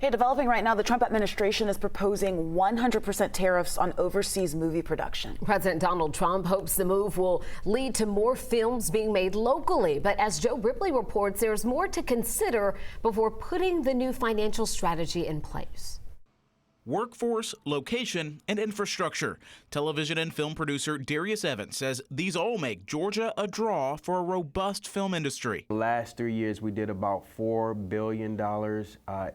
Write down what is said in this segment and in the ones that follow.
Hey, developing right now, the Trump administration is proposing 100% tariffs on overseas movie production. President Donald Trump hopes the move will lead to more films being made locally. But as Joe Ripley reports, there's more to consider before putting the new financial strategy in place. Workforce, location, and infrastructure. Television and film producer Darius Evans says these all make Georgia a draw for a robust film industry. The last 3 years, we did about $4 billion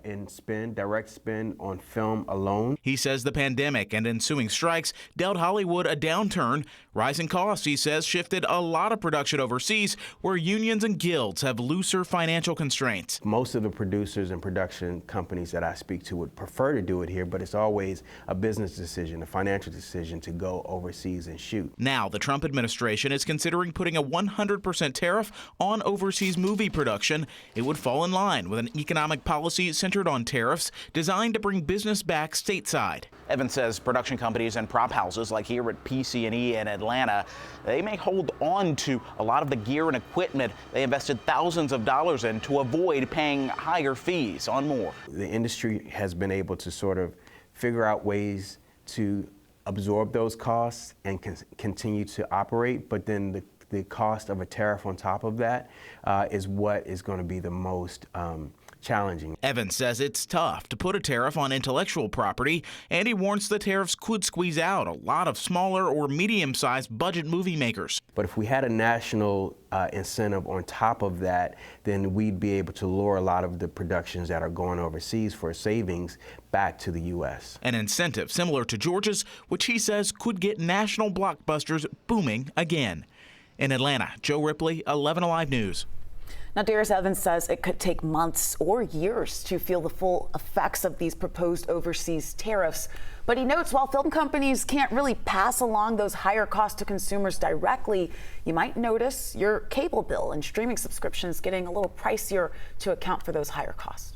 in direct spend on film alone. He says the pandemic and ensuing strikes dealt Hollywood a downturn. Rising costs, he says, shifted a lot of production overseas, where unions and guilds have looser financial constraints. Most of the producers and production companies that I speak to would prefer to do it here, but it's always a business decision, a financial decision to go overseas and shoot. Now, the Trump administration is considering putting a 100% tariff on overseas movie production. It would fall in line with an economic policy centered on tariffs designed to bring business back stateside. Evans says production companies and prop houses like here at PC&E in Atlanta, they may hold on to a lot of the gear and equipment they invested thousands of dollars in to avoid paying higher fees on more. The industry has been able to sort of figure out ways to absorb those costs and continue to operate, but then the cost of a tariff on top of that is what is going to be the most challenging. Evans says it's tough to put a tariff on intellectual property, and he warns the tariffs could squeeze out a lot of smaller or medium-sized budget movie makers. But if we had a national incentive on top of that, then we'd be able to lure a lot of the productions that are going overseas for savings back to the U.S. An incentive similar to Georgia's, which he says could get national blockbusters booming again. In Atlanta, Joe Ripley, 11 Alive News. Now, Darius Evans says it could take months or years to feel the full effects of these proposed overseas tariffs. But he notes while film companies can't really pass along those higher costs to consumers directly, you might notice your cable bill and streaming subscriptions getting a little pricier to account for those higher costs.